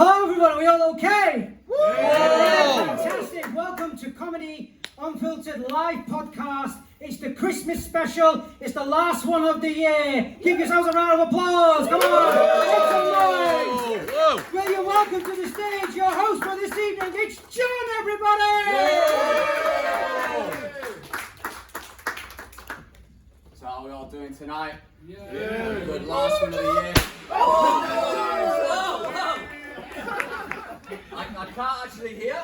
Hello everyone, are we all okay? Yeah. Fantastic, welcome to Comedy Unfiltered live podcast. It's the Christmas special, it's the last one of the year. Give yourselves a round of applause, come on! Make some noise! Well, you're welcome to the stage, your host for this evening, it's Jon, everybody! So how are we all doing tonight? Yeah. Good last one of the year. I can't actually hear,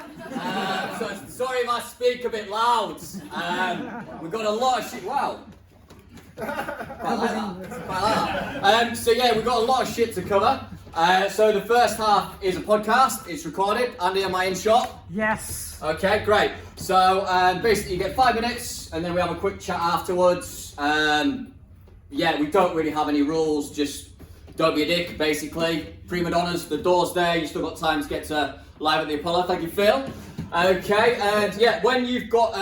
so sorry if I speak a bit loud. We've got a lot of shit. Wow. Quite like that. So yeah, we've got a lot of shit to cover. So the first half is a podcast. It's recorded. Andy, am I in shot? Yes. Okay, great. So basically you get 5 minutes and then we have a quick chat afterwards. Yeah, we don't really have any rules, just don't be a dick, basically. Prima donnas, the door's there, you still got time to get to live at the Apollo. Thank you, Phil. Okay, and yeah, when you've got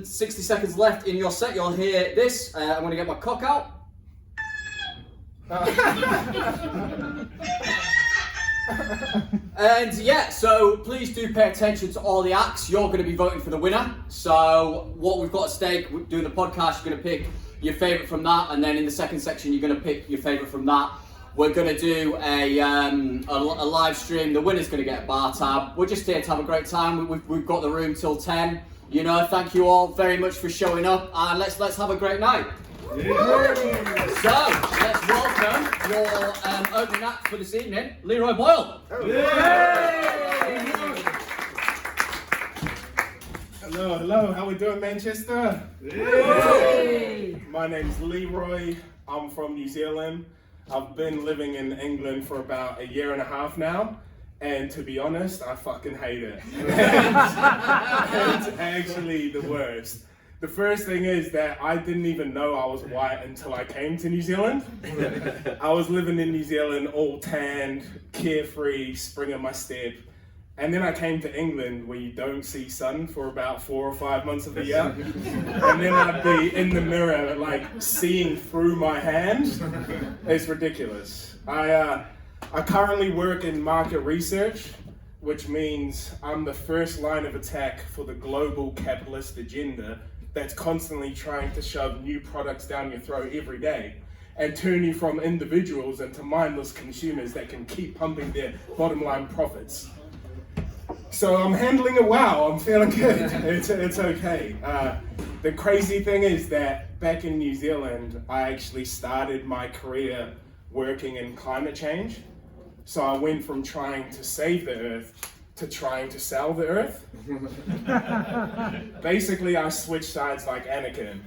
60 seconds left in your set, you'll hear this. I'm going to get my cock out. And yeah, so please do pay attention to all the acts. You're going to be voting for the winner. So what we've got at stake, doing the podcast, you're going to pick your favourite from that, and then in the second section, you're going to pick your favourite from that. We're going to do a live stream. The winner's going to get a bar tab. We're just here to have a great time. We've got the room till 10. You know, thank you all very much for showing up, and let's have a great night. Yeah. So, let's welcome your opening act for this evening, Leroy Boyle. Hello, how we doing, Manchester? Yay. My name's Leroy, I'm from New Zealand. I've been living in England for about 1.5 years now, and to be honest, I fucking hate it. It's actually the worst. The first thing is that I didn't even know I was white until I came to New Zealand. I was living in New Zealand all tanned, carefree, spring in my step. And then I came to England where you don't see sun for about 4 or 5 months of the year. And then I'd be in the mirror, like seeing through my hand. It's ridiculous. I currently work in market research, which means I'm the first line of attack for the global capitalist agenda that's constantly trying to shove new products down your throat every day and turn you from individuals into mindless consumers that can keep pumping their bottom line profits. So I'm handling it well, I'm feeling good, it's okay. The crazy thing is that back in New Zealand, I actually started my career working in climate change. So I went from trying to save the earth to trying to sell the earth. Basically, I switched sides like Anakin.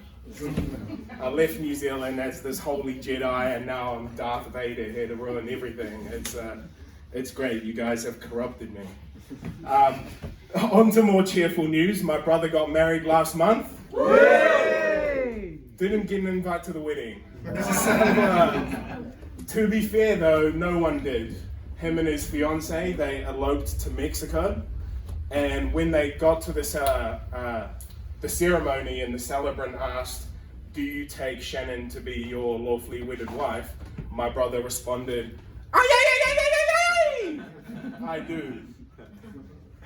I left New Zealand as this holy Jedi, and now I'm Darth Vader here to ruin everything. It's great, you guys have corrupted me. On to more cheerful news. My brother got married last month. Yay. Didn't get an invite to the wedding. To be fair though, no one did. Him and his fiance, they eloped to Mexico, and when they got to the ceremony and the celebrant asked, "Do you take Shannon to be your lawfully wedded wife?" My brother responded, "Oh yeah, I do."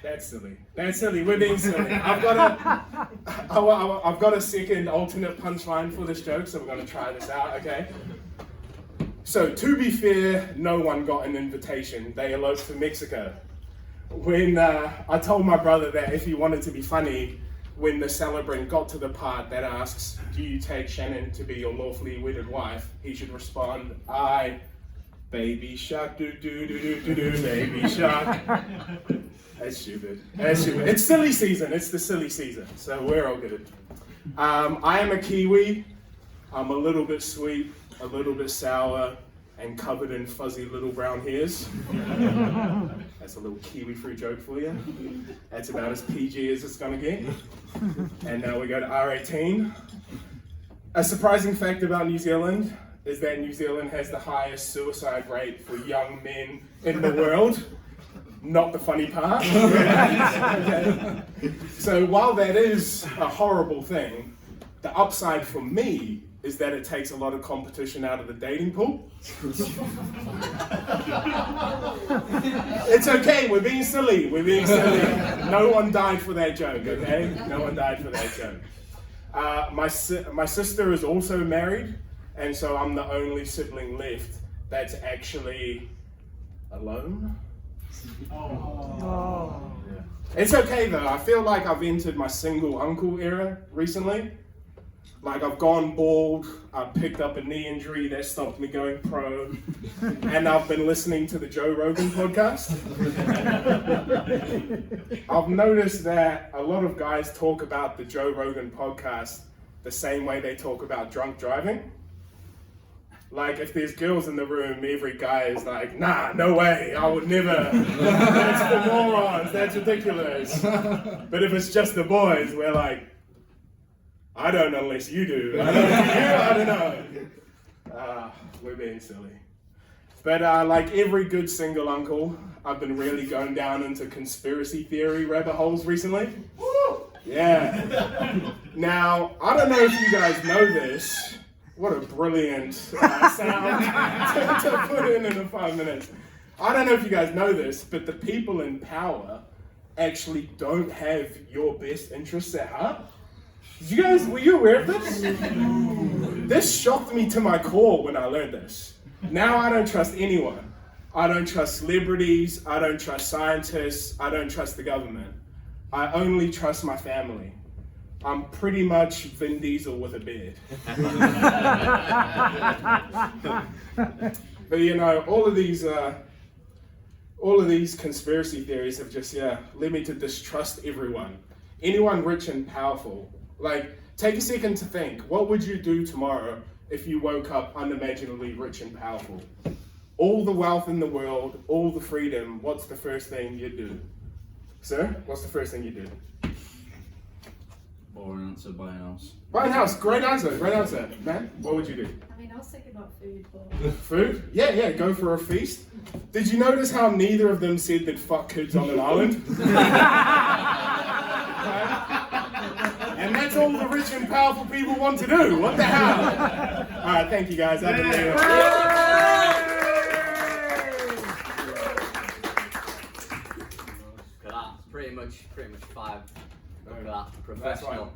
That's silly. We're being silly. I've got a second alternate punchline for this joke, so we're going to try this out, okay? So, to be fair, no one got an invitation. They eloped to Mexico. When I told my brother that if he wanted to be funny, when the celebrant got to the part that asks, "Do you take Shannon to be your lawfully wedded wife?" he should respond, "Aye, baby shark, do do do do do do, baby shark." That's stupid. It's silly season. It's the silly season, so we're all good. I am a Kiwi. I'm a little bit sweet, a little bit sour, and covered in fuzzy little brown hairs. That's a little kiwi fruit joke for you. That's about as PG as it's gonna get. And now we go to R18. A surprising fact about New Zealand is that New Zealand has the highest suicide rate for young men in the world. Not the funny part. Okay. So while that is a horrible thing, the upside for me is that it takes a lot of competition out of the dating pool. It's okay, we're being silly. No one died for that joke, okay? No one died for that joke. My sister is also married, and so I'm the only sibling left that's actually alone. Yeah. It's okay though, I feel like I've entered my single uncle era recently. Like I've gone bald, I've picked up a knee injury that stopped me going pro, and I've been listening to the Joe Rogan podcast. I've noticed that a lot of guys talk about the Joe Rogan podcast the same way they talk about drunk driving. Like if there's girls in the room, every guy is like, nah, no way, I would never. That's for morons, that's ridiculous. But if it's just the boys, we're like, I don't unless you do. I don't know. We're being silly. But like every good single uncle, I've been really going down into conspiracy theory rabbit holes recently. Yeah. Now, I don't know if you guys know this. What a brilliant sound to put in the 5 minutes. I don't know if you guys know this, but the people in power actually don't have your best interests at heart. Were you aware of this? This shocked me to my core when I learned this. Now I don't trust anyone. I don't trust celebrities, I don't trust scientists, I don't trust the government. I only trust my family. I'm pretty much Vin Diesel with a beard. But you know, all of these conspiracy theories have just led me to distrust everyone. Anyone rich and powerful. Like, take a second to think, what would you do tomorrow if you woke up unimaginably rich and powerful? All the wealth in the world, all the freedom, what's the first thing you'd do? Sir, what's the first thing you'd do? Boring answer, buy a house. Buy a house, great answer. Man, what would you do? I mean, I was thinking about food, but... Food? Yeah, go for a feast. Did you notice how neither of them said they'd fuck kids on an island? And that's all the rich and powerful people want to do. What the hell? Alright, thank you guys. Look at that. Pretty much 5. Look at that. Professional.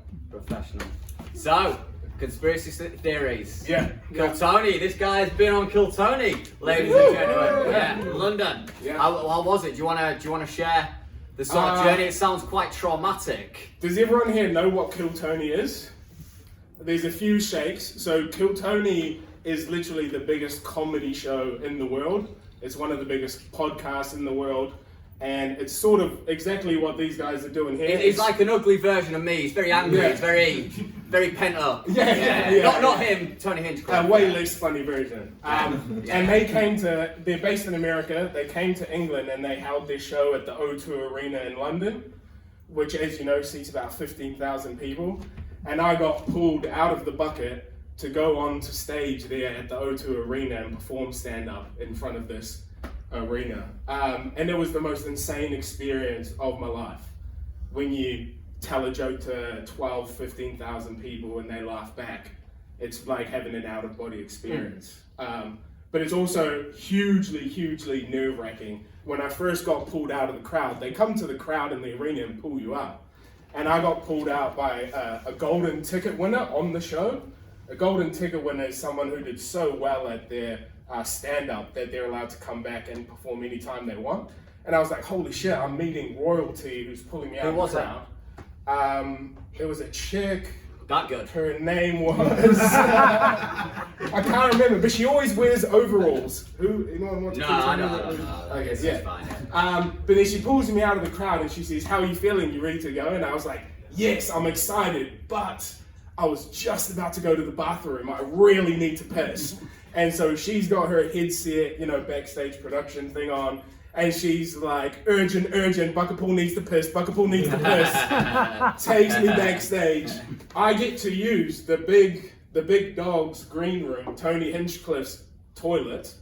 So, conspiracy theories. Yeah. Kill Tony. This guy's been on Kill Tony, ladies and gentlemen. Yeah, London. Yeah. How was it? Do you wanna share the sort of journey? It sounds quite traumatic. Does everyone here know what Kill Tony is? There's a few shakes. So Kill Tony is literally the biggest comedy show in the world. It's one of the biggest podcasts in the world. And it's sort of exactly what these guys are doing here. It's like an ugly version of me. He's very angry. Yeah. He's very pent up. Yeah. Not him, Tony Hinchcliffe. A way less funny version. And they're based in America. They came to England and they held their show at the O2 Arena in London, which, as you know, seats about 15,000 people. And I got pulled out of the bucket to go on to stage there at the O2 Arena and perform stand-up in front of this arena. And it was the most insane experience of my life. When you tell a joke to 12, 15,000 people and they laugh back, it's like having an out-of-body experience. But it's also hugely nerve-wracking. When I first got pulled out of the crowd, they come to the crowd in the arena and pull you out. And I got pulled out by a golden ticket winner on the show. A golden ticket winner is someone who did so well at their stand-up that they're allowed to come back and perform anytime they want. And I was like, holy shit, I'm meeting royalty who's pulling me out of the crowd. It was a chick. That good. Her name was... I can't remember, but she always wears overalls. Anyone want to I don't. Okay, It's yeah. fine. But then she pulls me out of the crowd and she says, how are you feeling? You ready to go? And I was like, yes, I'm excited, but I was just about to go to the bathroom. I really need to piss. And so she's got her headset, backstage production thing on, and she's like, urgent, Buckapool needs to piss, takes me backstage. I get to use the big dog's green room, Tony Hinchcliffe's toilet,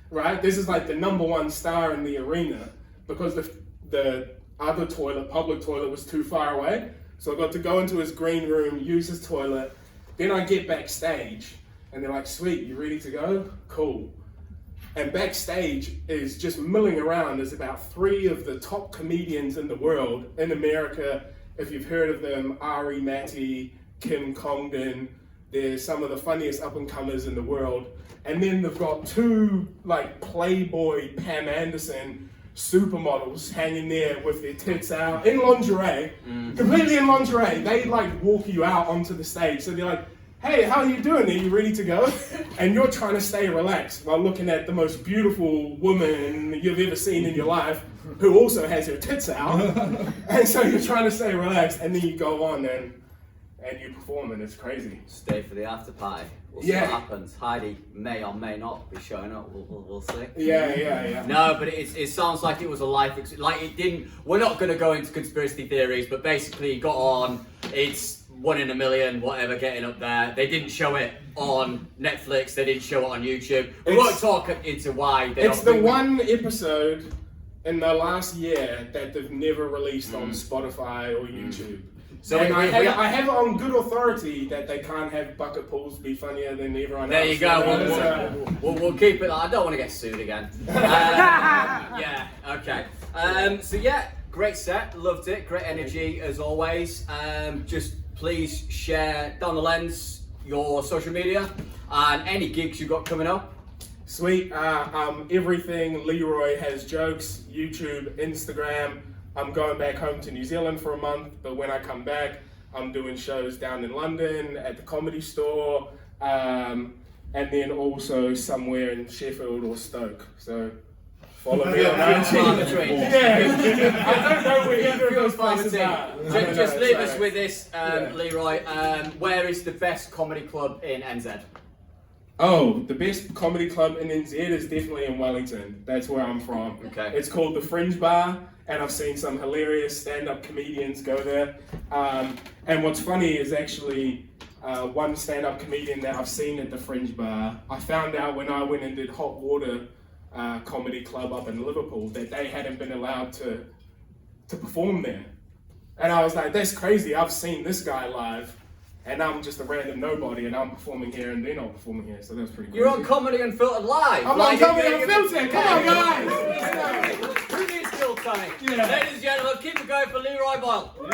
right? This is like the #1 star in the arena, because the other toilet, public toilet, was too far away. So I got to go into his green room, use his toilet, then I get backstage, and they're like, sweet, you ready to go? Cool. And backstage is just milling around. There's about 3 of the top comedians in the world, in America. If you've heard of them, Ari Matty, Kim Congdon, they're some of the funniest up-and-comers in the world. And then they've got 2 like Playboy Pam Anderson supermodels hanging there with their tits out in lingerie, completely in lingerie. They like walk you out onto the stage. So they're like, hey, how are you doing? Are you ready to go? And you're trying to stay relaxed while looking at the most beautiful woman you've ever seen in your life, who also has her tits out. And so you're trying to stay relaxed, and then you go on and you perform, and it's crazy. Stay for the after party. We'll see what happens. Heidi may or may not be showing up. We'll see. Yeah. No, but it sounds like it was a life like it didn't. We're not going to go into conspiracy theories, but basically it got on. It's 1 in a million, whatever, getting up there. They didn't show it on Netflix. They didn't show it on YouTube. We won't talk into why. It's the one episode in the last year that they've never released on Spotify or YouTube. So and I have it on good authority that they can't have bucket pools be funnier than everyone there else. There you go. We'll keep it. I don't want to get sued again. Yeah. Okay. So yeah, great set. Loved it. Great energy as always. Just please share down the lens your social media and any gigs you've got coming up. Sweet. Everything Leroy has jokes. YouTube, Instagram. I'm going back home to New Zealand for a month, but when I come back, I'm doing shows down in London at the Comedy Store, and then also somewhere in Sheffield or Stoke. So follow me on IG. Yeah, I don't know where either of those places are. Just leave us with this, Leroy. Where is the best comedy club in NZ? Oh, the best comedy club in NZ is definitely in Wellington. That's where I'm from. Okay. It's called the Fringe Bar, and I've seen some hilarious stand-up comedians go there. And what's funny is actually one stand-up comedian that I've seen at the Fringe Bar, I found out when I went and did Hot Water Comedy Club up in Liverpool that they hadn't been allowed to perform there. And I was like, that's crazy, I've seen this guy live. And I'm just a random nobody, and I'm performing here, and they're not performing here, so that's pretty cool. You're on Comedy Unfiltered Live! I'm on Comedy Unfiltered! Come on, guys! Who needs still time? Ladies and gentlemen, keep it going for Leroy Boyle. Keep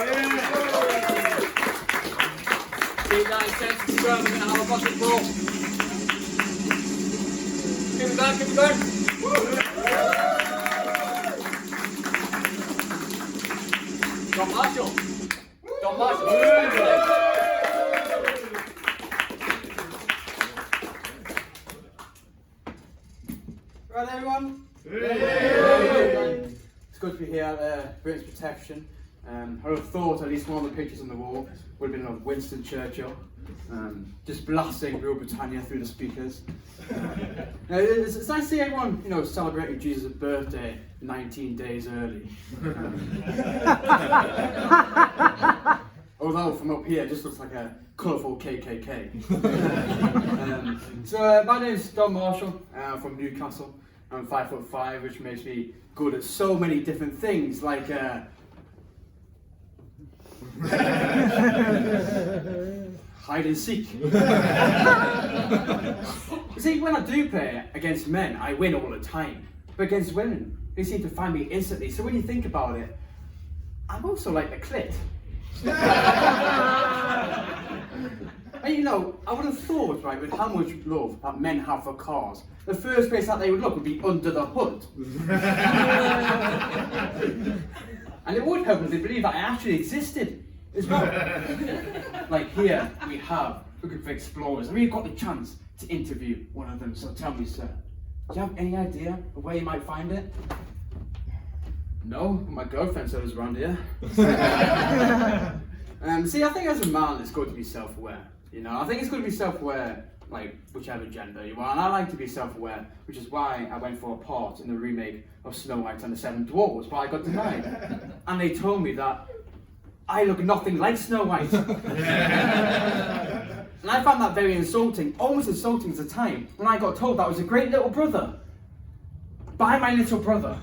that intensity growing, we're going to have a bucket ball. Keep it going, keep it going. Don Marshall. Don Marshall. Right, everyone? It's good to be here at Britain's Protection. I would have thought at least one of the pictures on the wall would have been of Winston Churchill, just blasting Rule Britannia through the speakers. It's nice to see everyone, celebrating Jesus' birthday 19 days early. Although from up here it just looks like a colourful KKK. So my name's Don Marshall. I'm from Newcastle. I'm 5'5", which makes me good at so many different things, like hide and seek. See, when I do play against men, I win all the time. But against women, they seem to find me instantly. So when you think about it, I'm also like the clit. And I would have thought, right, with how much love that men have for cars, the first place that they would look would be under the hood. And it would help if they believe that I actually existed as well. Like here, we have looking for explorers, and we've got the chance to interview one of them. So tell me, sir, do you have any idea of where you might find it? No, my girlfriend said it was around here. See, I think as a man, it's good to be self-aware. I think it's good to be self-aware, like whichever gender you are, and I like to be self-aware, which is why I went for a part in the remake of Snow White and the Seven Dwarfs, but I got denied. And they told me that I look nothing like Snow White. And I found that very insulting, almost insulting at the time, when I got told that I was a great little brother. By my little brother.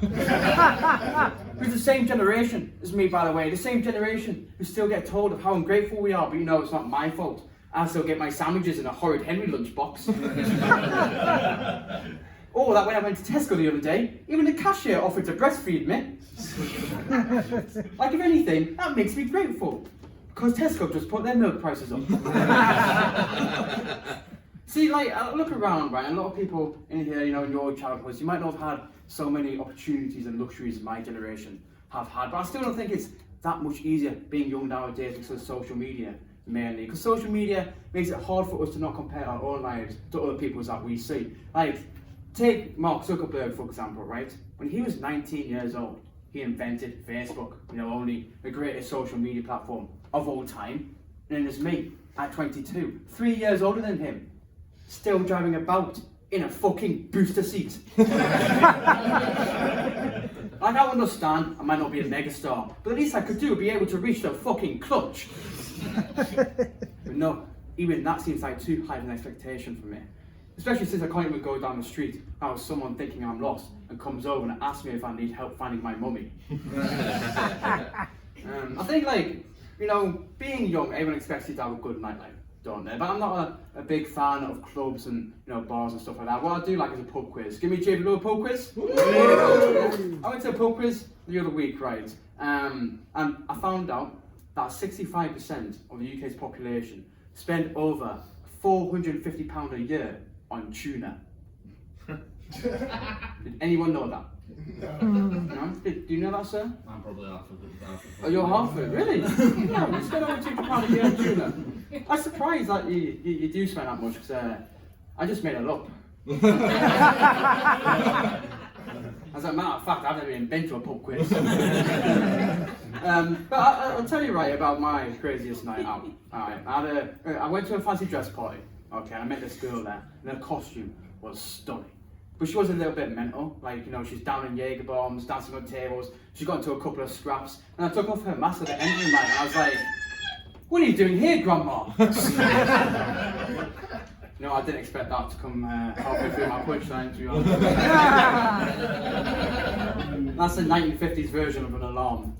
Who's the same generation as me, by the way, the same generation who still get told of how ungrateful we are, but it's not my fault. I still get my sandwiches in a horrid Henry lunchbox. Or that when I went to Tesco the other day, even the cashier offered to breastfeed me. Like if anything, that makes me grateful. Because Tesco just put their milk prices up. See, like, I look around, right, and a lot of people in here, you know, in your childhoods, you might not have had so many opportunities and luxuries my generation have had, but I still don't think it's that much easier being young nowadays because of social media, mainly. Because social media makes it hard for us to not compare our own lives to other people's that we see. Like, take Mark Zuckerberg, for example, right? When he was 19 years old, he invented Facebook, you know, only the greatest social media platform of all time. And then there's me, at 22, 3 years older than him, still driving about in a fucking booster seat. Like, I understand I might not be a megastar, but at least I could be able to reach the fucking clutch. But no, even that seems like too high of an expectation for me. Especially since I can't even go down the street without someone thinking I'm lost and comes over and asks me if I need help finding my mummy. I think, like, you know, being young, everyone expects you to have a good nightlife, don't they? But I'm not a big fan of clubs and, you know, bars and stuff like that. What I do like is a pub quiz. Give me a cheery little pub quiz. I went to a pub quiz the other week, right? And I found out that 65% of the UK's population spend over £450 a year on tuna. Did anyone know that? No? Do you know that, sir? I'm probably Hartford. Oh, you're Hartford, really? Yeah, you spend over £200 a year on tuna. I'm surprised that you do spend that much, because I just made it up. As a matter of fact, I've never even been to a pub quiz. But I'll tell you right about my craziest night out. Alright, I went to a fancy dress party. Okay, and I met this girl there, and her costume was stunning. But she was a little bit mental, like, you know, she's down in Jaeger bombs, dancing on tables, she got into a couple of scraps, and I took off her mask at the end of the night, and I was like, what are you doing here, Grandma? No, I didn't expect that to come halfway through my punchline, to be honest. That's the 1950s version of an alarm.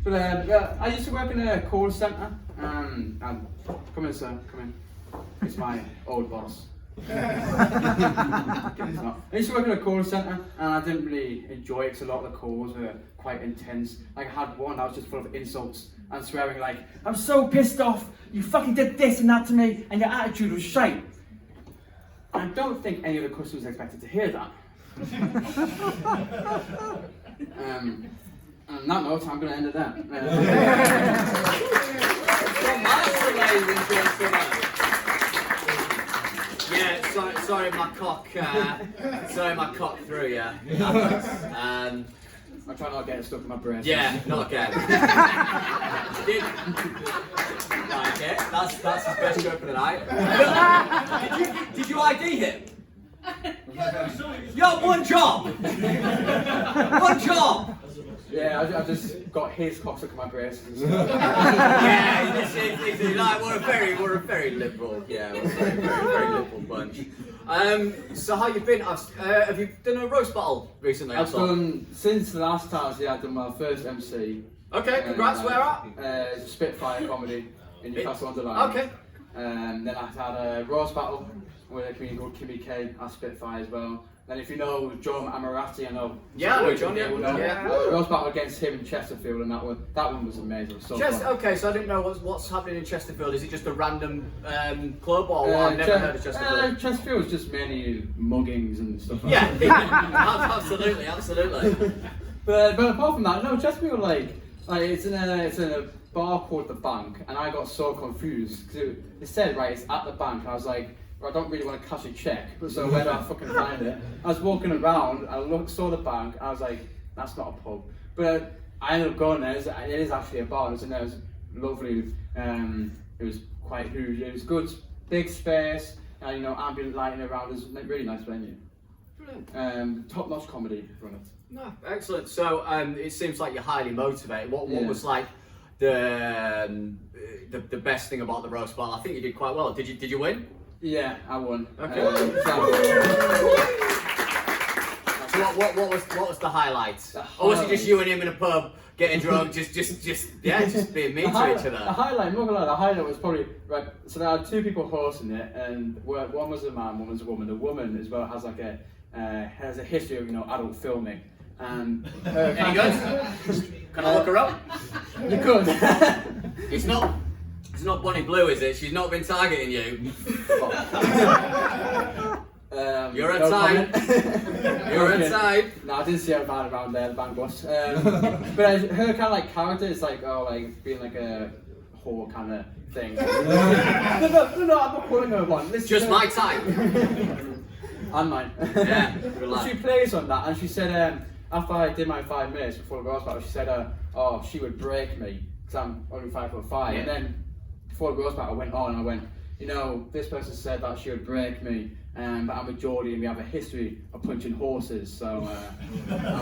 I used to work in a call centre. Come in, sir, come in. It's my old boss. I used to work in a call centre, and I didn't really enjoy it because a lot of the calls were quite intense. Like, I had one that was just full of insults and swearing, like, I'm so pissed off, you fucking did this and that to me, and your attitude was shite. And I don't think any of the customers expected to hear that. On that note, I'm going to end it there. Yeah, sorry my cock through, yeah. I try not to get it stuck in my brain. Yeah, not again. Right, okay, that's his best joke for the night. Did you ID him? Yo, one job! One job! Yeah, I just got his cock stuck in my brace. Yeah, it's like, we're a very liberal, yeah, we're a very liberal bunch. So how you been? Have you done a roast battle recently? I've done, since the last time, I've done my first MC. Okay, congrats, where at? Spitfire Comedy in Newcastle under Line. Okay. Then I had a roast battle with a comedian called Kimmy K at Spitfire as well. Then if you know John Amarati, I know. Yeah, I know John, yeah. Roast battle against him in Chesterfield, and that one was amazing. So okay, so I didn't know what's happening in Chesterfield. Is it just a random club, or I've never heard of Chesterfield? Chesterfield was just mainly muggings and stuff like that. Yeah, absolutely. But apart from that, no, Chesterfield like it's in a bar called The Bank, and I got so confused because it said it's at the bank, and I was like, I don't really want to cash a check, so where do I fucking find it? I was walking around, I saw the bank, I was like, that's not a pub. But I ended up going there, it is actually a bar, and it was lovely, it was quite huge, it was good, big space, and you know, ambient lighting around, it was a really nice venue. Brilliant. Top-notch comedy run it. No, excellent. So it seems like you're highly motivated. What was like the best thing about the roast battle? I think you did quite well. Did you win? Yeah, I won. Okay. what was the highlight? Or was it just you and him in a pub getting drunk, just being mean to each The other? highlight, I'm not gonna lie, the highlight was probably right. So there are two people hosting it, and one was a man, one was a woman. The woman as well has like has a history of adult filming. And Any good? Can I look her up? You could. It's not Bonnie Blue, is it? She's not been targeting you. You're outside. You're outside. No, I didn't see her van around there, the bank was. But her kind of like character is like, being like a whore kind of thing. No, I'm not calling her one. Listen, Just my type. And mine. Yeah, relax. She plays on that, and she said, after I did my 5 minutes before the girls battle, she said, she would break me, because I'm only 5'5". Yeah. And then, before the girls battle, I went on, and I went, this person said that she would break me, but I'm a Geordie, and we have a history of punching horses, so, that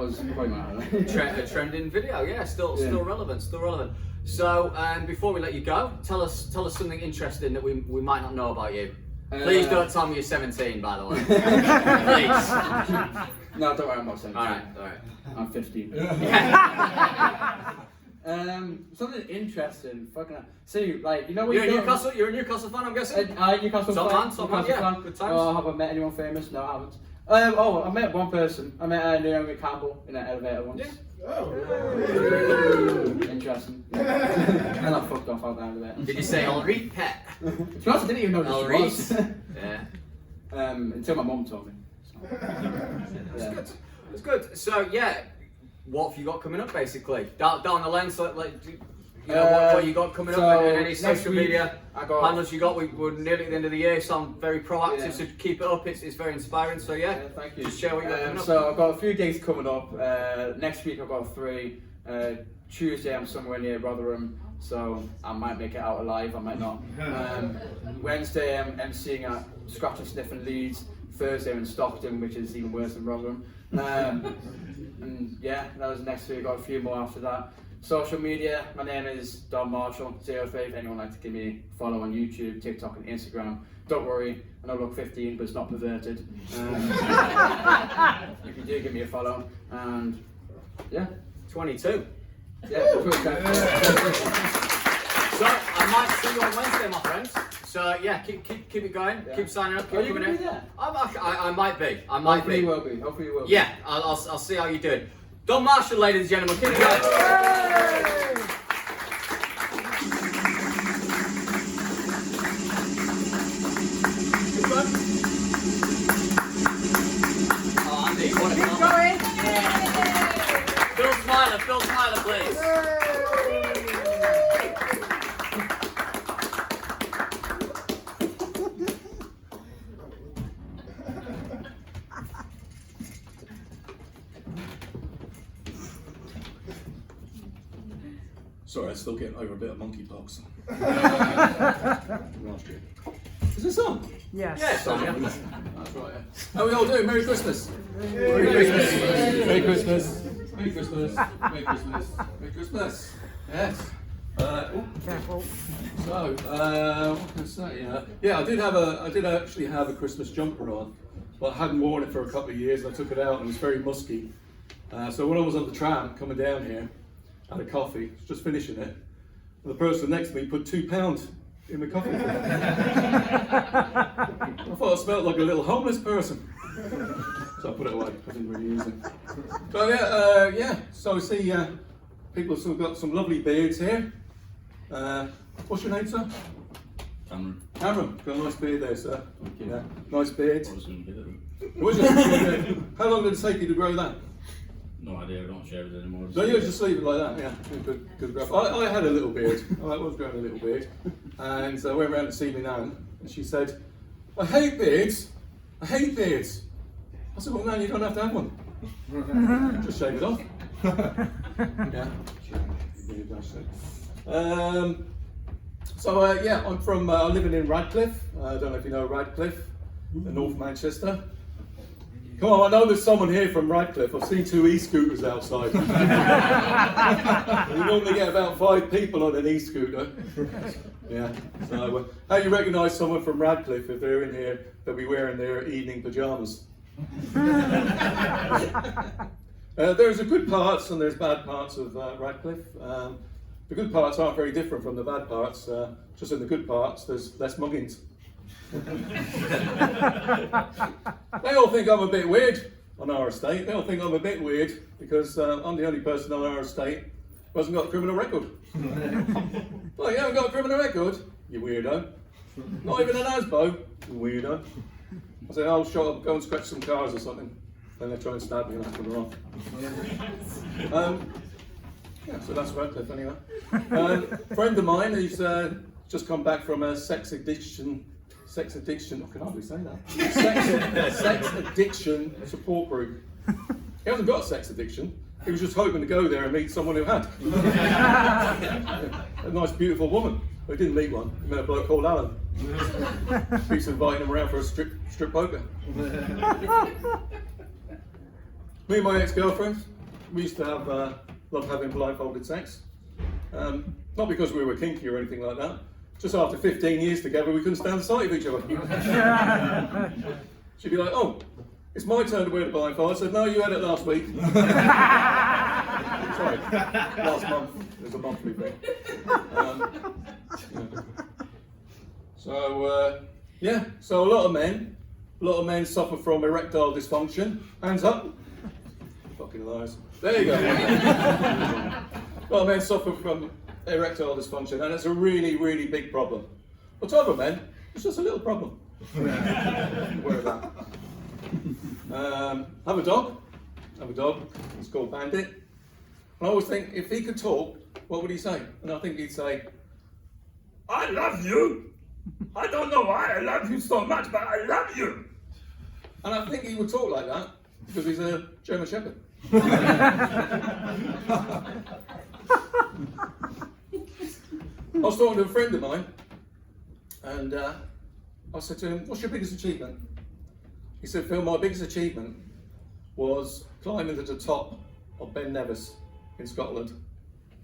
was probably my highlight. A trending video, yeah, still relevant, So, before we let you go, tell us something interesting that we might not know about you. Please don't tell me you're 17, by the way. Please. No, don't worry, I'm not 17. All right. I'm 15. Something interesting. See, like, You're a Newcastle fan, I'm guessing. Newcastle fan, yeah. fan. Good times. Oh, have I met anyone famous? No, I haven't. I met one person. I met Naomi Campbell in an elevator once. Yeah. Interesting. And I fucked off out there with it. Did you say Ulrich Pet? To be honest, I didn't even know who she was. Yeah. Until my mum told me. Yeah. It's good. So yeah, what have you got coming up basically? Down the lens, what you got coming up, and any social media handles you got? We're nearly at the end of the year, so I'm very proactive, so keep it up, it's very inspiring, so yeah, thank you. Just share what you got coming up. So I've got a few gigs coming up. Next week I've got 3. Tuesday I'm somewhere near Rotherham, so I might make it out alive, I might not. Wednesday I'm emceeing at Scratch and Sniff in Leeds. Thursday I'm in Stockton, which is even worse than Rotherham. And yeah, that was next week. I've got a few more after that. Social media, my name is Don Marshall, 05. If anyone would like to give me a follow on YouTube, TikTok and Instagram. Don't worry, I know I look 15, but it's not perverted. If you do, give me a follow. And yeah. 22. Yeah. So I might see you on Wednesday, my friends. So yeah, keep it going. Yeah. Keep signing up. Keep Are you coming gonna in. be there? I might be. Hopefully you will be. Hopefully you will be. Yeah, I'll see how you do. Don Marshall, ladies and gentlemen. Keep it going. Oh, Andy, you want to keep going? Phil Smiler, please. Sorry, I'm still getting over a bit of monkeypox. Last year. Is this on? Yes. Yes, That's right. How are we all doing? Merry Christmas. Merry Christmas. Merry Christmas. Merry Christmas. Merry Christmas. Merry Christmas. Yes. Careful. So, what can I say? Yeah, I did actually have a Christmas jumper on, but I hadn't worn it for a couple of years. I took it out and it was very musky. So when I was on the tram coming down here, I had a coffee, just finishing it, and the person next to me put £2 in the coffee. I thought I smelled like a little homeless person. So I put it away, I didn't really use it. So yeah, so I see people have still got some lovely beards here. What's your name, sir? Cameron, got a nice beard there, sir. Thank you. Yeah, nice beard. Was it? How long did it take you to grow that? No idea, I don't share it anymore. No, you just leave it like that, yeah. Good graph. I had a little beard. I was growing a little beard. And I went round to see my nan, and she said, I hate beards. I hate beards. I said, well, Nan, you don't have to have one. Just shave it off. Yeah. Yeah, I'm from living in Radcliffe. I don't know if you know Radcliffe, in North Manchester. Come on, I know there's someone here from Radcliffe. I've seen 2 e-scooters outside. You normally get about 5 people on an e-scooter. Yeah. So, how do you recognise someone from Radcliffe if they're in here? They'll be wearing their evening pyjamas. There's the good parts and there's bad parts of Radcliffe. The good parts aren't very different from the bad parts. Just in the good parts, there's less muggings. They all think I'm a bit weird on our estate. They all think I'm a bit weird because I'm the only person on our estate who hasn't got a criminal record. Well, you haven't got a criminal record? You weirdo. Not even an ASBO? You weirdo. I say, oh, shut up, go and scratch some cars or something. Then they try and stab me and I put them off. Yeah, so that's Radcliffe anyway. A friend of mine who's just come back from a sex addiction, I can hardly say that. Sex addiction support group. He hasn't got a sex addiction. He was just hoping to go there and meet someone who had. A nice, beautiful woman. But he didn't meet one. He met a bloke called Alan. Keeps inviting him around for a strip poker. Me and my ex-girlfriend, we used to have love having blindfolded sex. Not because we were kinky or anything like that. Just after 15 years together, we couldn't stand the sight of each other. She'd be like, oh, it's my turn to wear the blindfold. I said, no, you had it last week. Sorry, last month. It was a monthly thing. Yeah. So a lot of men suffer from erectile dysfunction. Hands up. Fucking lies. There you go. A lot of men suffer from erectile dysfunction, and it's a really, really big problem. But to other men, it's just a little problem. Worry about. Have a dog. It's called Bandit. And I always think, if he could talk, what would he say? And I think he'd say, I love you. I don't know why I love you so much, but I love you. And I think he would talk like that because he's a German Shepherd. I was talking to a friend of mine, and I said to him, what's your biggest achievement? He said, Phil, my biggest achievement was climbing to the top of Ben Nevis in Scotland,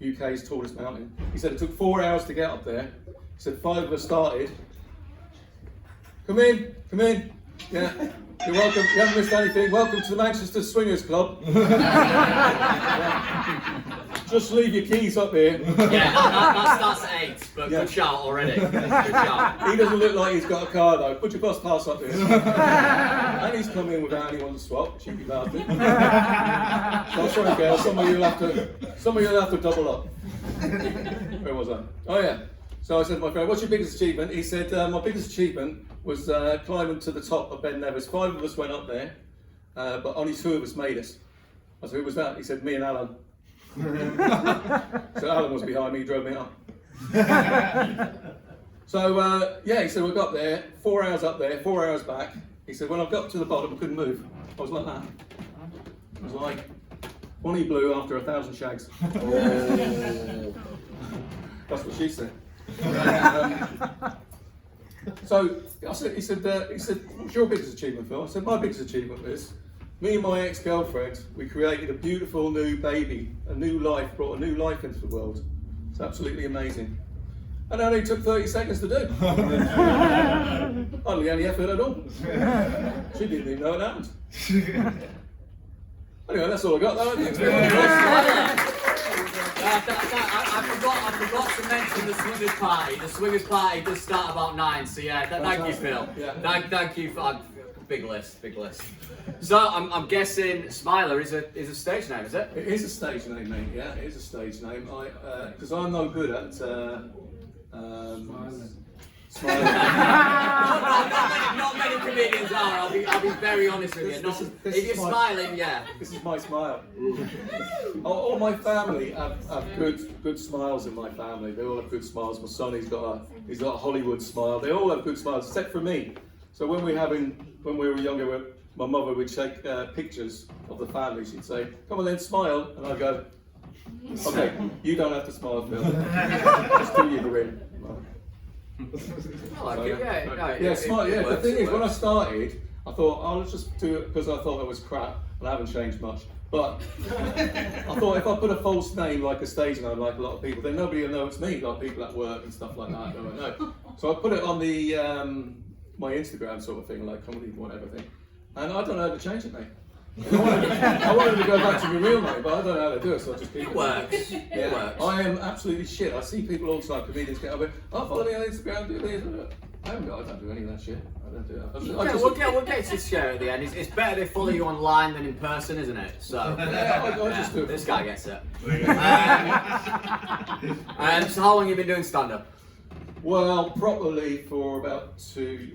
UK's tallest mountain. He said it took 4 hours to get up there. He said 5 of us started. Come in. Yeah, you're welcome. You haven't missed anything. Welcome to the Manchester Swingers Club. Just leave your keys up here. Yeah, that starts at 8, but good shout already. Good shout. He doesn't look like he's got a car though. Put your bus pass up here. And he's come in without anyone to swap. Cheeky bastard. So I'm sorry, girls. Some of you'll have to double up. Where was I? Oh yeah. So I said to my friend, what's your biggest achievement? He said, my biggest achievement was climbing to the top of Ben Nevis. 5 of us went up there, but only 2 of us made it. I said, who was that? He said, me and Alan. So Alan was behind me, he drove me up. So yeah, he said, we got there, 4 hours up there, 4 hours back. He said, when I got to the bottom, I couldn't move. I was like that. I was like Bonnie Blue after 1,000 shags. Oh. That's what she said. So he said, what's your biggest achievement, Phil? I said, my biggest achievement is, me and my ex-girlfriend, we created a beautiful new baby, a new life, brought a new life into the world. It's absolutely amazing. And it only took 30 seconds to do. Hardly any effort at all. She didn't even know it happened. Anyway, that's all I got though. I forgot to mention the swingers party. The swingers party does start about 9, so yeah, thank you, Phil. Yeah. Thank you for big list. So I'm guessing Smiler is a stage name, is it? It is a stage name, mate. Yeah, it is a stage name. Because I'm no good at smiling. Not many comedians are. I'll be very honest with you. If you're smiling, yeah. This is my smile. All my family have good smiles in my family. They all have good smiles. My son, he's got a Hollywood smile. They all have good smiles, except for me. So when we were younger, my mother would take pictures of the family. She'd say, "Come on then, smile," and I'd go, "Okay, you don't have to smile, Phil. Just do your grin." I like it, yeah. Smile. Yeah. The thing is, when I started, I thought, oh, let's just do it because I thought it was crap, and I haven't changed much. But I thought if I put a false name, like a stage name, like a lot of people, then nobody will know it's me, like people at work and stuff like that. Don't know. So I put it on the my Instagram sort of thing, like comedy whatever thing, and I don't know how to change it, mate. I wanted to go back to my real name, but I don't know how to do it, so I just keep it. Works. Yeah. It works. I am absolutely shit. I see people all the time, comedians get up with, oh, follow me on Instagram, do this. I don't do any of that shit. I don't do that. We'll get to share at the end. It's better they follow you online than in person, isn't it? So Yeah, I just do it. this guy gets it. So how long have you been doing stand-up? Well, properly for about 2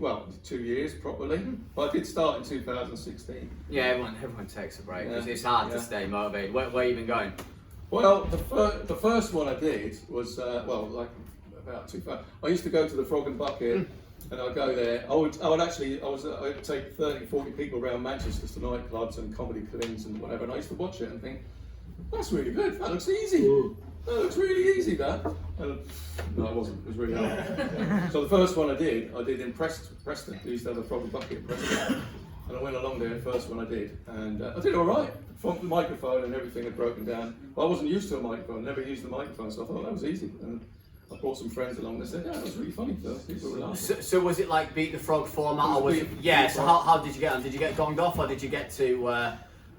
years, properly. But I did start in 2016. Yeah, everyone takes a break. Yeah. It's hard to Yeah. stay motivated. Where have you been going? Well, the first one I did was, like about 2000. I used to go to the Frog and Bucket, and I'd go there. I'd take 30, 40 people around Manchester to nightclubs and comedy clubs and whatever, and I used to watch it and think, that's really good, that looks easy. That looks really easy, that. And, no, it wasn't, it was really hard. So the first one I did in Preston. They used to have a Frog and Bucket in Preston. And I went along there, the first one I did, and I did all right. The microphone and everything had broken down. But I wasn't used to a microphone, never used the microphone, so I thought that was easy. And I brought some friends along, they said, yeah, that was really funny, so people were laughing. So was it like Beat the Frog format, or was it? Beat Yeah. the So Frog. how did you get on? Did you get gonged off, or did you get to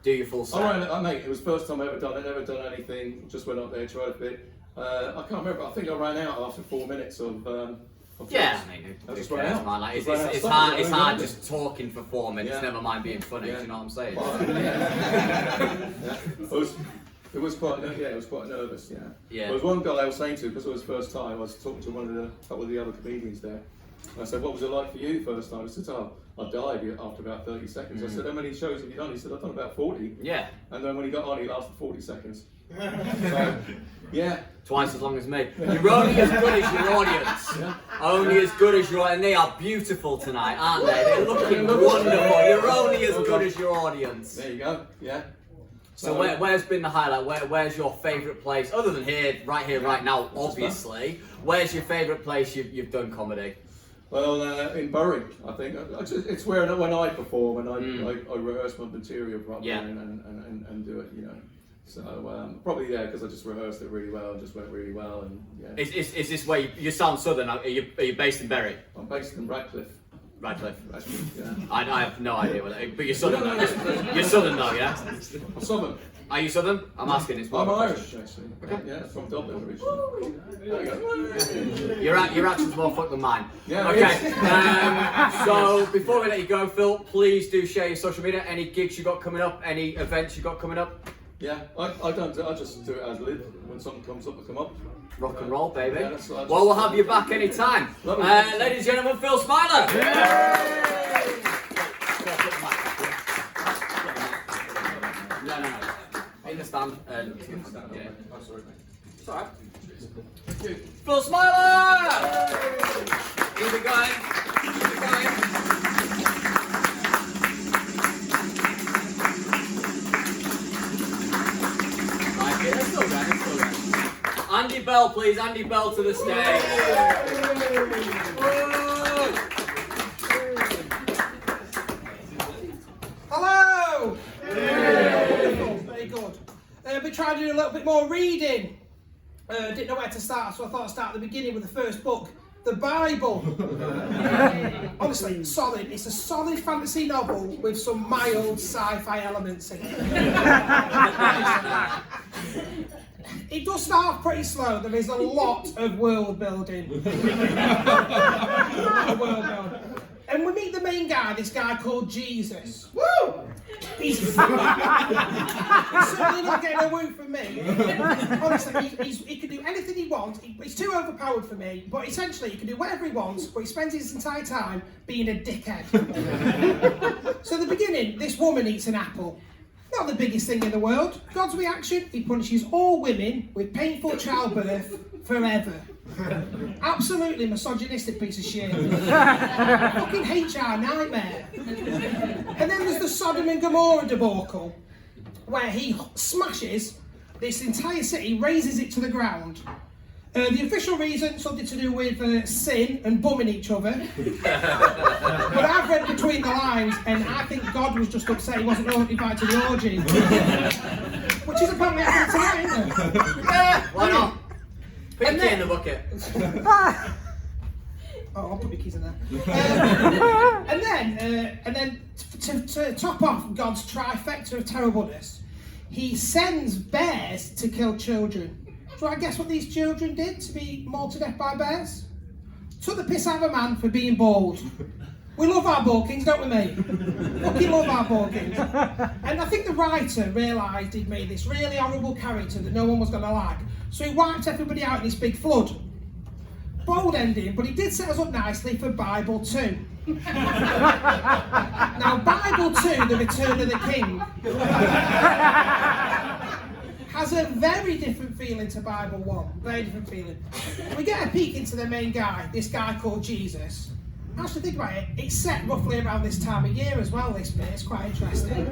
do your full set? Mate, it was the first time I ever done it, never done anything, just went up there, tried a bit. I can't remember, I think I ran out after 4 minutes of Yeah, jokes. I mean, I who just cares, ran out. man? Like, Just ran out. it's Stop hard. it, It's don't hard do just talking for 4 minutes. Yeah. Never mind being funny. Yeah. Do you know what I'm saying? Yeah. It was quite nervous, yeah. Yeah. There was one guy I was saying to, because it was the first time, I was talking to a couple of the other comedians there. And I said, what was it like for you the first time? He said, oh, I died after about 30 seconds. I said, how many shows have you done? He said, I've done about 40. Yeah. And then when he got on, he lasted 40 seconds. So, yeah. Twice as long as me. You're only as good as your audience. Yeah. Only as good as your, and they are beautiful tonight, aren't they? They're looking wonderful. You're only as good as your audience. There you go, yeah. So where's been the highlight? Where's your favourite place, other than right now, obviously? Where's your favourite place you've done comedy? Well, in Bury, I think. It's where when I perform and I rehearse my material properly and do it, you know. So probably because I just rehearsed it really well and just went really well, and yeah. Is this where you sound southern? Are you based in Bury? I'm based in Radcliffe. Radcliffe. Yeah. I have no idea what that is, but you're southern though. You're southern though, yeah? I'm Southern. Are you southern? I'm asking. It's I'm Irish, actually. Okay. Yeah, from Dublin originally. There you go. Your accent's more fucked than mine. Yeah, Okay. So before we let you go, Phil, please do share your social media. Any gigs you got coming up? Any events you got coming up? Yeah, I don't. I just do it as live. When something comes up, I come up. Rock and roll, baby. Yeah, that's what I just- Well, we'll have you back anytime. Lovely. Ladies and gentlemen, Phil Smiler. No. In the stand. Yeah. Oh, sorry, mate. It's alright. Phil Smiler! Keep it going. Keep it going. Like it. It's still going. It's still going. Andy Bell, please. Andy Bell to the stage. Hello! Wonderful, very good. We're trying to do a little bit more reading. Didn't know where to start, so I thought I'd start at the beginning with the first book, the Bible. Honestly, solid. It's a solid fantasy novel with some mild sci-fi elements in it. It does start off pretty slow. There is a lot of world building. And we meet the main guy, this guy called Jesus. Woo! He's certainly not getting a woo from me. Honestly, he can do anything he wants. He's too overpowered for me, but essentially he can do whatever he wants, but he spends his entire time being a dickhead. So at the beginning, this woman eats an apple. Not the biggest thing in the world. God's reaction, he punishes all women with painful childbirth forever. Absolutely misogynistic piece of shit. Fucking HR nightmare. And then there's the Sodom and Gomorrah debacle, where he smashes this entire city, razes it to the ground. The official reason, something to do with sin and bumming each other. But I've read between the lines, and I think God was just upset he wasn't invited to the orgy. Which is apparently happening tonight, isn't it? Why not? Put your key in the bucket. Oh, I'll put my keys in there. And then to top off God's trifecta of terribleness, he sends bears to kill children. So I guess what these children did to be mauled to death by bears? Took the piss out of a man for being bald. We love our ball kings, don't we, mate? Fucking love our ball kings. And I think the writer realised he'd made this really horrible character that no one was going to like. So he wiped everybody out in this big flood. Bold ending, but he did set us up nicely for Bible 2. Now, Bible 2, The Return of the King, has a very different feeling to Bible 1. Very different feeling. We get a peek into the main guy, this guy called Jesus. Actually, think about it, it's set roughly around this time of year as well, this bit. It's quite interesting.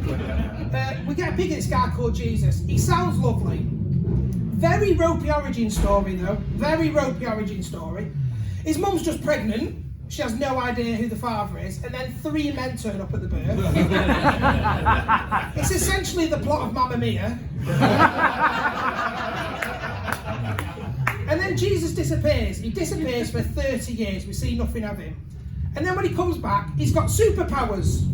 We get a peek at this guy called Jesus. He sounds lovely. Very ropey origin story, though. Very ropey origin story. His mum's just pregnant. She has no idea who the father is. And then 3 men turn up at the birth. It's essentially the plot of Mamma Mia. And then Jesus disappears. He disappears for 30 years. We see nothing of him. And then when he comes back, he's got superpowers.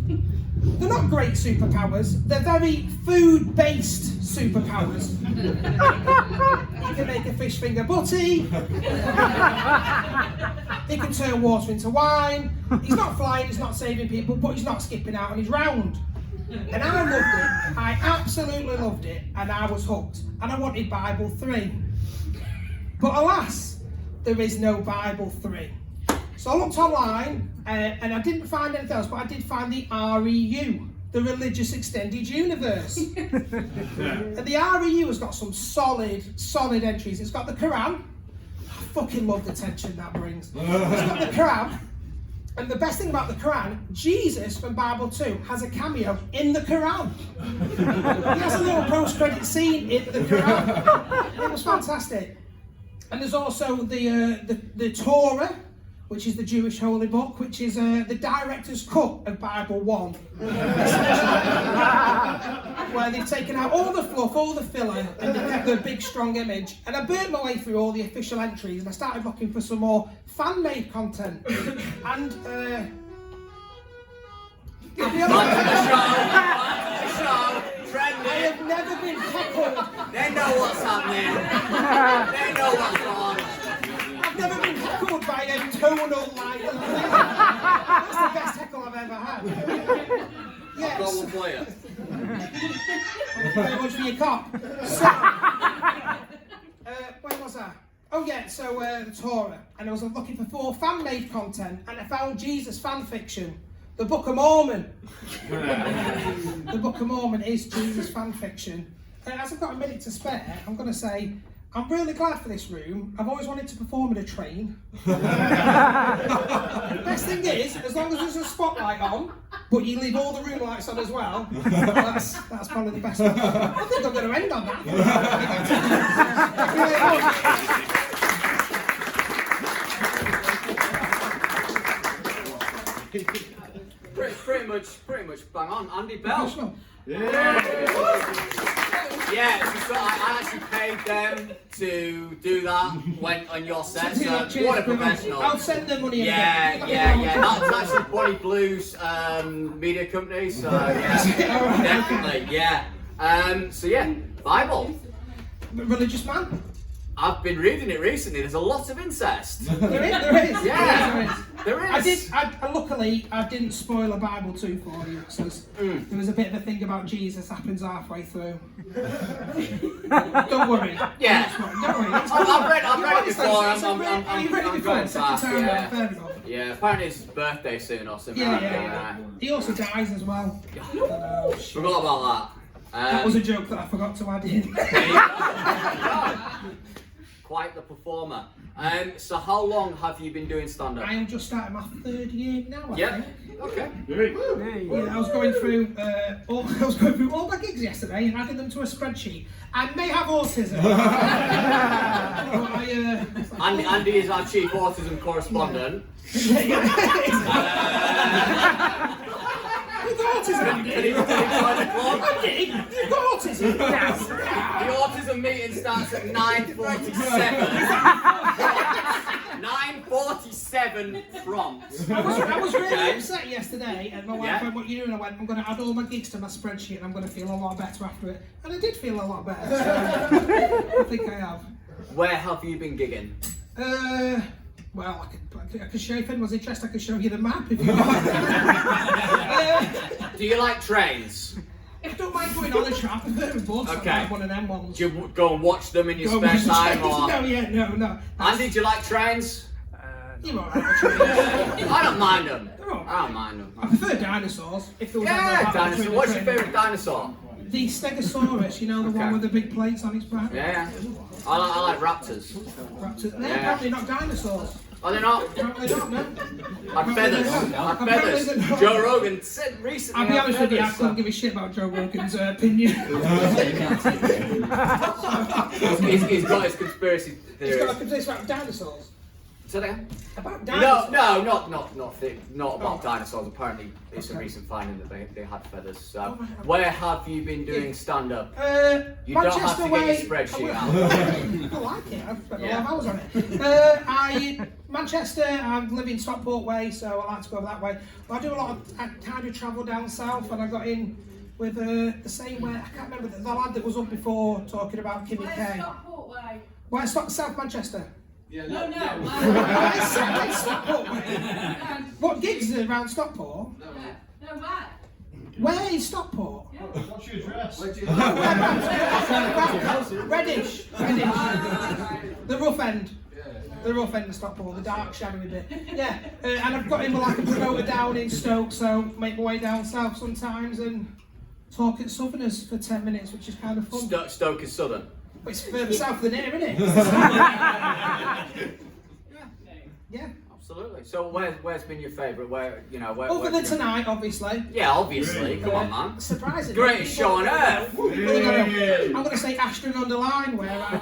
They're not great superpowers. They're very food-based superpowers. He can make a fish finger butty. He can turn water into wine. He's not flying, he's not saving people, but he's not skipping out on his round. And I loved it. I absolutely loved it. And I was hooked. And I wanted Bible 3. But alas, there is no Bible 3. So I looked online, and I didn't find anything else, but I did find the REU, the Religious Extended Universe. And the REU has got some solid entries. It's got the Quran. I fucking love the tension that brings. It's got the Quran. And the best thing about the Quran, Jesus from Bible 2 has a cameo in the Quran. He has a little post-credit scene in the Quran. It was fantastic. And there's also the Torah, which is the Jewish holy book, which is the director's cut of Bible 1. Where they've taken out all the fluff, all the filler, and they've kept the big strong image. And I burnt my way through all the official entries, and I started looking for some more fan-made content. And I have never been heckled. They know what's happening. They know what's on. I've never been heckled by a tonal line. That's the best heckle I've ever had. Yes. I've got one for you. Thank you very much for your cock. So, where was I? Oh yeah, so the Torah. And I was looking for 4 fan-made content, and I found Jesus fan fiction. The Book of Mormon. The Book of Mormon is Jesus fan fiction. And as I've got a minute to spare, I'm going to say, I'm really glad for this room. I've always wanted to perform in a train. Best thing is, as long as there's a spotlight on, but you leave all the room lights on as well, that's probably the best one. I think I'm going to end on that. Thank you very much. Pretty much bang on. Andy Bell. Yeah. Yeah, so I actually paid them to do that when on your set. So what a professional. I'll send them money. Yeah. That's actually Bonnie Blue's media company. So yeah, definitely, yeah. So yeah, Bible. Religious man. I've been reading it recently. There's a lot of incest. There is. Yeah, there is. Luckily, I didn't spoil a Bible 2 for you, because there was a bit of a thing about Jesus happens halfway through. Don't worry. Yeah. Don't worry. I've read it before. I'm going fast. Yeah. Apparently it's his birthday soon or something. Yeah. He also dies as well. Forgot about that. That was a joke that I forgot to add in. Quite the performer. So how long have you been doing stand-up? I am just starting my 3rd year now, I think. Okay. Yeah, I was going through all my gigs yesterday and adding them to a spreadsheet. I may have autism. Andy is our chief autism correspondent. You've got autism, Andy. Can he join the club? Andy, you've got autism. Yes. The autism meeting starts at 9:47. 9:47 prompt. I was really Okay. upset yesterday, and my wife Yeah. went, "What are you doing?" I went, "I'm going to add all my gigs to my spreadsheet, and I'm going to feel a lot better after it." And I did feel a lot better. So I think I have. Where have you been gigging? Well, I could show you if anyone's interested. I could show you the map if you want. Do you like trains? I don't mind going on a train. I prefer a bus. Okay. I like one of them ones. Do you go and watch them in your Go spare watch the time? trains. Or... No. Andy, do you like trains? You're alright with trains. I don't mind them. They're all I don't mind them. I prefer dinosaurs. If there was ever a Yeah, battle dinosaur. between What's the your train- favourite dinosaur? The Stegosaurus, you know, the Okay. one with the big plates on its back. Yeah. I like raptors. Raptors. They're Yeah. apparently not dinosaurs. Are they not? Apparently not, no. Like feathers. Like Apparently feathers. they're not. Joe Rogan said recently. I'll be they honest have with you, I feathers. couldn't give a shit about Joe Rogan's opinion. He's got his conspiracy He's theories. got a conversation about dinosaurs. Say that again? About No, dinosaurs? not about dinosaurs. Apparently, it's a recent finding that they had feathers. So, Oh, right. where have you been doing stand-up? You Manchester don't have to way. get your spreadsheet out. I like it. I've spent a Yeah. lot of hours on it. Manchester. I live in Stockport way, so I like to go that way. But I do a lot of kind of travel down south, and I got in with the same way. I can't remember the lad that was up before talking about Kimmy K. Stockport way. Why South Manchester? No. Where's Stockport way? What gigs are around Stockport? No, where? Where is Stockport? What's your address? Reddish. The rough end. The rough end of Stockport, the dark shadowy bit. Yeah, and I've got him like a promoter down in Stoke, so make my way down south sometimes and talk at Southerners for 10 minutes, which is kind of fun. Stoke is southern. But it's further south than here, isn't it? Yeah. Absolutely. So, where's been your favourite? Where Other than tonight, obviously. Yeah, obviously. Come on, man. Surprisingly. Greatest show on earth. I'm going to say Ashton on the line, where I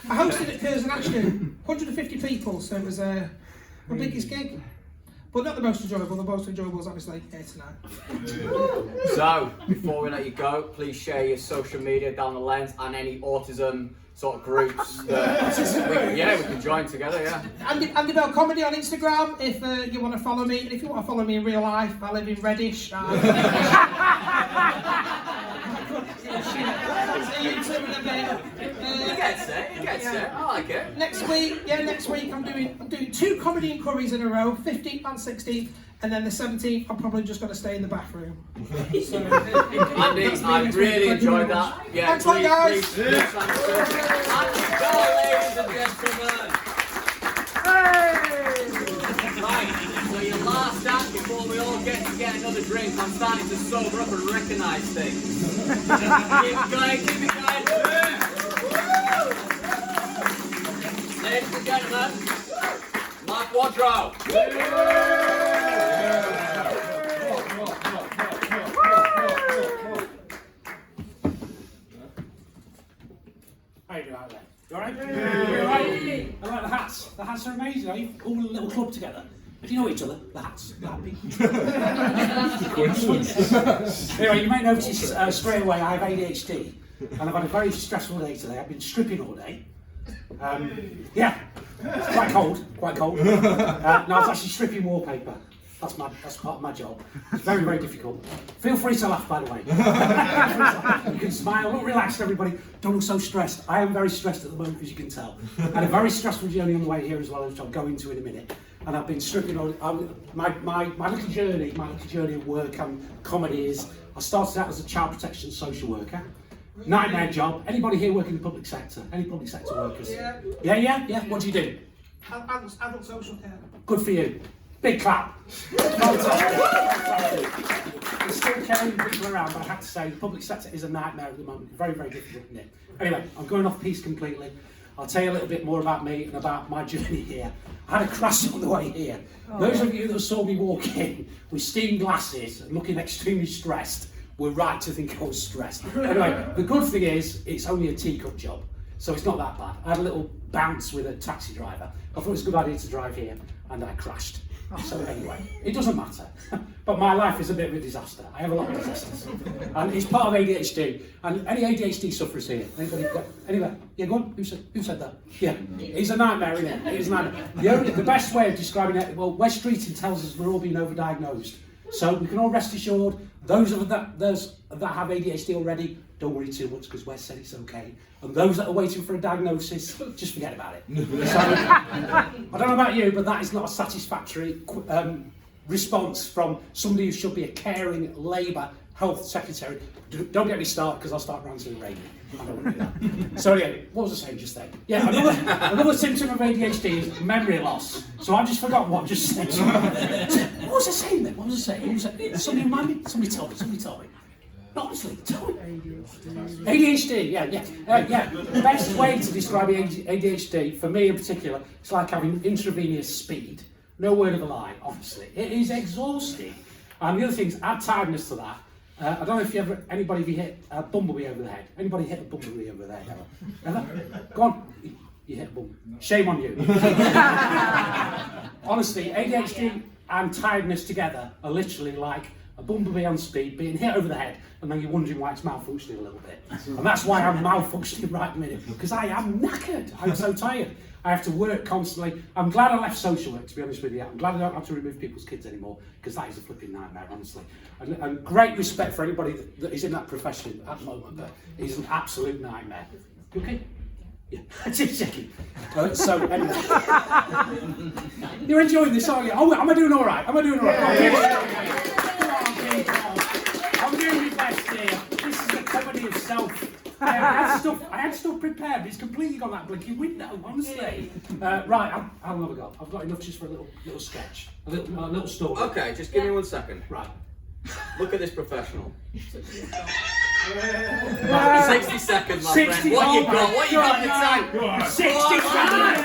hosted at Curzon Ashton, 150 people, so it was my biggest gig. But not the most enjoyable. The most enjoyable was obviously here tonight. So, before we let you go, please share your social media down the lens and any autism sort of groups that we can join together. Yeah. Andy Bell Comedy on Instagram if you want to follow me. And if you want to follow me in real life, I live in Reddish. You get it. I like it. Next week I'm doing 2 comedy inquiries in a row, 15th and 16th, and then the 17th I'm probably just going to stay in the bathroom. So, Andy, I really enjoyed that. Yeah, Thanks a lot, guys. please, thanks. Andy Bell, ladies and gentlemen. Right, so your last act before we all get to get another drink. I'm starting to sober up and recognise things. Keep it going. Ladies and gentlemen, Mark Wardrow. How you doing out there? You alright? You alright? I like the hats. The hats are amazing. Are you all in a little club together? If you know each other, the hats. Happy. Anyway, you might notice straight away I have ADHD, and I've had a very stressful day today. I've been stripping all day. Yeah, it's quite cold. No, I was actually stripping wallpaper. That's part of my job. It's very, very difficult. Feel free to laugh, by the way. You can smile, look relaxed, everybody. Don't look so stressed. I am very stressed at the moment, as you can tell. I had a very stressful journey on the way here as well, which I'll go into in a minute. And I've been stripping all. My little journey of work and comedy is. I started out as a child protection social worker. Nightmare job. Anybody here working in the public sector? Any public sector workers? Yeah. What do you do? Adult social care. Good for you. Big clap. There's still caring people around, but I have to say the public sector is a nightmare at the moment. Very, very difficult, isn't it? Anyway, I'm going off piece completely. I'll tell you a little bit more about me and about my journey here. I had a crash on the way here. Those of you that saw me walk in with steamed glasses and looking extremely stressed were right to think I was stressed. Anyway, the good thing is it's only a teacup job, so it's not that bad. I had a little bounce with a taxi driver. I thought it was a good idea to drive here, and I crashed. So anyway, it doesn't matter. But my life is a bit of a disaster. I have a lot of disasters. And it's part of ADHD. And any ADHD sufferers here? Anybody got, anyway, yeah, go on. Who said that? Yeah. It's a nightmare, isn't it? It is a nightmare. The best way of describing it, well, West Streeting tells us we're all being overdiagnosed. So we can all rest assured, those that have ADHD already, don't worry too much because Wes said it's okay. And those that are waiting for a diagnosis, just forget about it. So, I don't know about you, but that is not a satisfactory response from somebody who should be a caring Labour Health Secretary. Don't get me started because I'll start ranting and raving. I don't want to do that. So anyway, what was I saying just then? Yeah, another symptom of ADHD is memory loss. So I've just forgotten what I just said. What was I saying then? What was I saying? Somebody remind me? Somebody tell me. No, honestly, tell me. ADHD, yeah. The best way to describe ADHD, for me in particular, it's like having intravenous speed. No word of a lie, honestly. It is exhausting. And the other thing is, add tiredness to that. I don't know if anybody of you hit a bumblebee over the head. Anybody hit a bumblebee over the head ever? Go on. You hit a bumblebee. Shame on you. Honestly, ADHD and tiredness together are literally like a bumblebee on speed being hit over the head, and then you're wondering why it's malfunctioning a little bit. And that's why I'm malfunctioning right at the minute, because I am knackered. I'm so tired. I have to work constantly. I'm glad I left social work, to be honest with you. I'm glad I don't have to remove people's kids anymore, because that is a flipping nightmare, honestly. And great respect for anybody that is in that profession at the moment, but it's an absolute nightmare. You okay? Yeah, just checking. So anyway, you're enjoying this, aren't you? Oh, am I doing all right? Yeah. I'm doing my best here. This is a comedy of self. I had stuff prepared, but it's completely gone that blinking window, honestly. Right, how long have I got? I've got enough just for a little sketch, a little story. Okay, just give me 1 second. Right. Look at this professional. Right. 60 seconds, my friend. What you got? What you got in the tank? 60 seconds!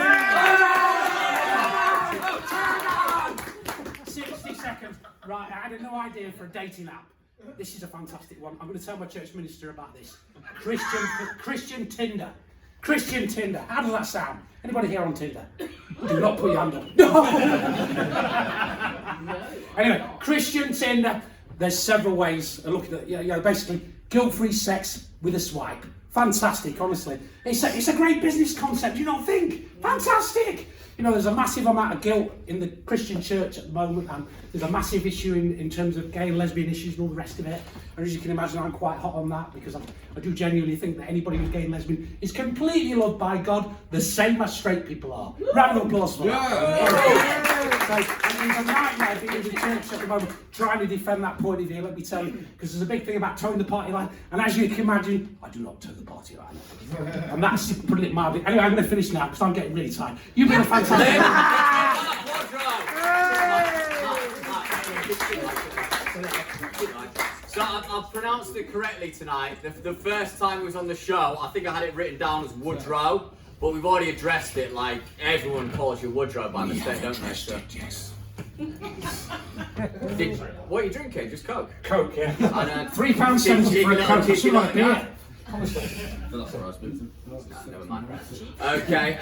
60 seconds. Right, I had no idea for a dating app. This is a fantastic one. I'm going to tell my church minister about this. Christian Tinder. Christian Tinder. How does that sound? Anybody here on Tinder? Do not put your hand up. No! Anyway, Christian Tinder. There's several ways of looking at basically guilt-free sex with a swipe. Fantastic, honestly. It's a great business concept, do you not think? Fantastic! You know, there's a massive amount of guilt in the Christian church at the moment, and there's a massive issue in terms of gay and lesbian issues and all the rest of it. And as you can imagine, I'm quite hot on that, because I do genuinely think that anybody who's gay and lesbian is completely loved by God, the same as straight people are. Round of applause for that. So, and it's a nightmare being in the church at the moment, trying to defend that point of view, let me tell you, because there's a big thing about towing the party line, and as you can imagine, I do not tow the party line. And that's putting it mildly. Anyway, I'm going to finish now, because I'm getting really tired. You've been a fantastic... So I've pronounced it correctly tonight. The first time it was on the show, I think I had it written down as Woodrow, but we've already addressed it like everyone calls you Woodrow by mistake, don't they? So. Yes. What are you drinking? Just Coke? Coke, yeah. And, £3.70 for a Coke. It's like beer. Never mind. Okay,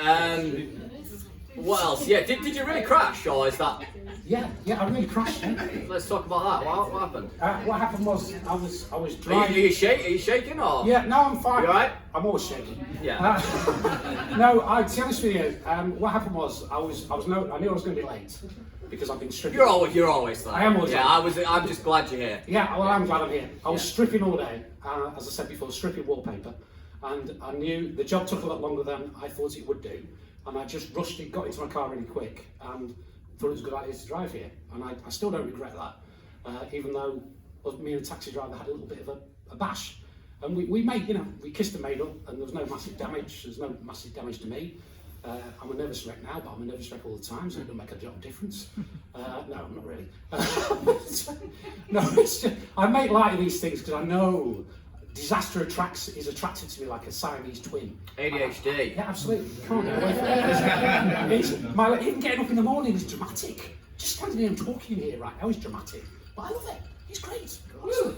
what else? Yeah, did you really crash, or is that... Yeah, I really crashed. Let's talk about that. What happened? What happened was I was driving. Are you shaking or? Yeah, no, I'm fine. You alright? I'm always shaking. Yeah. No, to be honest with you, what happened was I knew I was going to be late because I've been stripping. You're always late. I am always late. I'm just glad you're here. Yeah, well, I'm glad I'm here. I was stripping all day, as I said before, stripping wallpaper, and I knew the job took a lot longer than I thought it would do, and I just rushed it, got into my car really quick, and thought it was a good idea to drive here, and I still don't regret that, even though me and the taxi driver had a little bit of a bash, and we kissed and made up, and there was no massive damage. There's no massive damage to me. I'm a nervous wreck now, but I'm a nervous wreck all the time, so it doesn't make a jot of difference. No, I'm not really. No, it's just, I make light of these things because I know disaster is attracted to me like a Siamese twin. ADHD. Yeah, absolutely. Can't get away from it. Even getting up in the morning is dramatic. Just standing here and talking here right now is dramatic. But I love it. He's great. The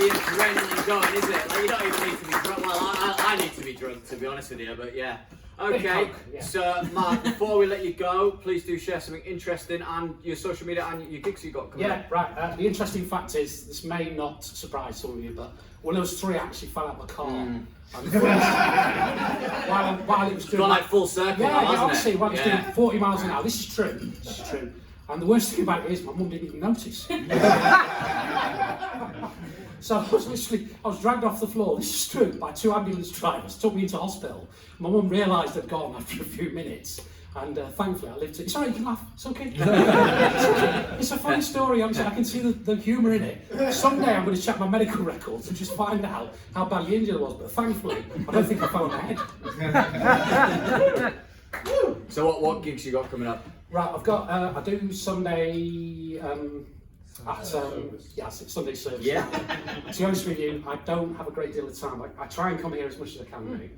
adrenaline going, is it? Like, you don't even need to be drunk. Well, I need to be drunk, to be honest with you, but yeah. Okay, so Mark, before we let you go, please do share something interesting and your social media and your gigs you got coming up. Yeah, right. The interesting fact is, this may not surprise some of you, but one of those three actually fell out of my car. And while it was doing Gone like full circle, yeah, now, hasn't obviously, it? while it was doing 40 miles an hour. This is true. This is true. And the worst thing about it is, my mum didn't even notice. So I was dragged off the floor, this is true, by two ambulance drivers, took me into hospital. My mum realised I'd gone after a few minutes, and thankfully I lived to. It's alright, you can laugh, it's okay. It's okay. It's a funny story, honestly, I can see the humour in it. Someday I'm going to check my medical records and just find out how badly injured I was, but thankfully, I don't think I fell on my head. So what gigs you got coming up? Right, I've got, I do Sunday, Sunday service. Yeah. To be honest with you, I don't have a great deal of time. I try and come here as much as I can do,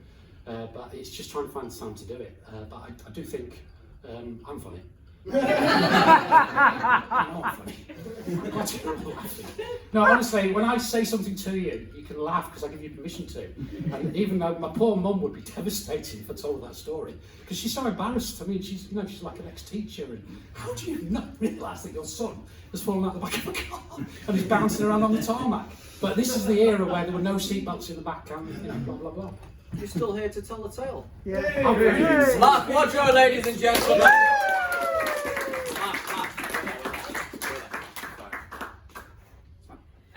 but it's just trying to find the time to do it. But I do think I'm funny. I know I'm funny. What's laughing? No, honestly, when I say something to you, you can laugh because I give you permission to. And even though my poor mum would be devastated if I told her that story, because she's so embarrassed. I mean, she's like an ex-teacher, and how do you not realise that your son has fallen out the back of a car and he's bouncing around on the tarmac? But this is the era where there were no seatbelts in the back, and blah blah blah. You're still here to tell the tale. Yeah. Mark Wadrow, ladies and gentlemen.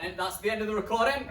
And that's the end of the recording.